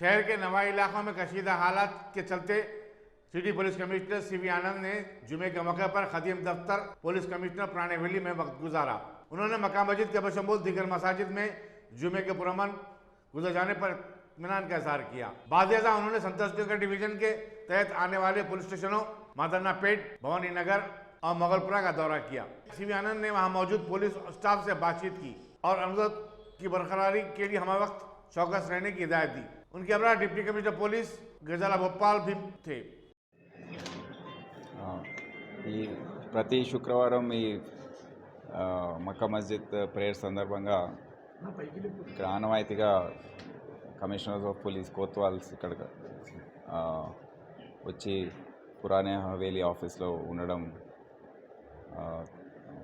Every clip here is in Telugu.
शहर के नवाई इलाकों में कशीदा हालात के चलते सिटी पुलिस कमिश्नर सीवी आनंद ने जुमे के मौके पर खदीम दफ्तर पुलिस कमिश्नर पुराने वैली में वक्त गुजारा। उन्होंने मक्का मस्जिद के बशमूल दीगर मसाजिद में जुमे के पुरअमन गुजर जाने पर इत्मीनान का इजहार किया। बाज़ उन्होंने संतोषनगर डिवीजन के तहत आने वाले पुलिस स्टेशनों मादन्नापेट, भवानी नगर और मोगलपुरा का दौरा किया। सीवी आनंद ने वहां मौजूद पुलिस स्टाफ से बातचीत की और अमन की बरकरारी के लिए हमें वक्त चौकस रहने की हिदायत दी। उनके अमरा डिप्टी कमिश्नर पुलिस गजाला भोपाल भी थे। ఈ ప్రతి శుక్రవారం ఈ మక్కా మస్జిద్ ప్రేయర్ సందర్భంగా ఇక్కడ ఆనవాయితీగా కమిషనర్స్ ఆఫ్ పోలీస్ కోత్వాల్స్ ఇక్కడ వచ్చి పురానే హవేలీ ఆఫీస్లో ఉండడం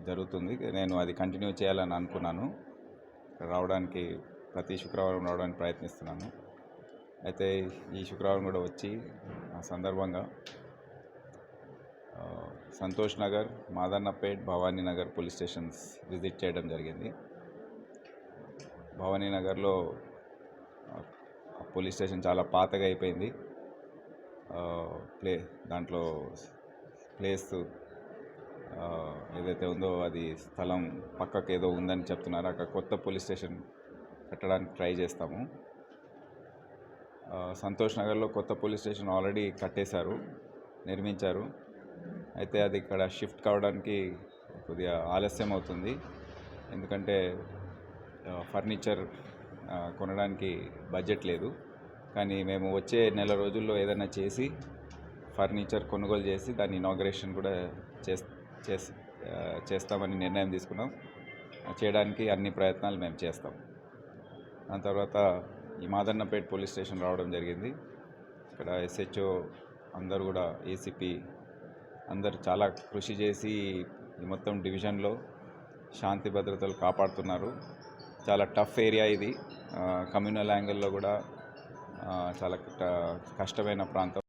జరుగుతుంది. నేను అది కంటిన్యూ చేయాలని అనుకున్నాను. రావడానికి ప్రతి శుక్రవారం రావడానికి ప్రయత్నిస్తున్నాను. అయితే ఈ శుక్రవారం కూడా వచ్చి ఆ సందర్భంగా Santosh Nagar, Madannapet, Bhavani Nagar police stations visit చేయడం జరిగింది. భవానీ నగర్లో పోలీస్ స్టేషన్ చాలా పాతగా అయిపోయింది. దాంట్లో ప్లేస్ ఏదైతే ఉందో అది స్థలం పక్కకు ఏదో ఉందని చెప్తున్నారు. అక్కడ కొత్త పోలీస్ స్టేషన్ కట్టడానికి ట్రై చేస్తాము. సంతోష్ నగర్లో కొత్త పోలీస్ స్టేషన్ ఆల్రెడీ కట్టేశారు, నిర్మించారు. అయితే అది ఇక్కడ షిఫ్ట్ కావడానికి కొద్దిగా ఆలస్యం అవుతుంది. ఎందుకంటే ఫర్నిచర్ కొనడానికి బడ్జెట్ లేదు. కానీ మేము వచ్చే నెల రోజుల్లో ఏదైనా చేసి ఫర్నిచర్ కొనుగోలు చేసి దాని ఇనాగ్రేషన్ కూడా చేస్తామని నిర్ణయం తీసుకున్నాం. చేయడానికి అన్ని ప్రయత్నాలు మేము చేస్తాం. దాని తర్వాత ఈ మాదన్నపేట్ పోలీస్ స్టేషన్ రావడం జరిగింది. ఇక్కడ ఎస్హెచ్ఓ అందరూ కూడా ఏసీపీ అందరు చాలా కృషి చేసి ఈ మొత్తం డివిజన్లో శాంతి భద్రతలు కాపాడుతున్నారు. చాలా టఫ్ ఏరియా ఇది. కమ్యూనల్ యాంగిల్లో కూడా చాలా కష్టమైన ప్రాంతం.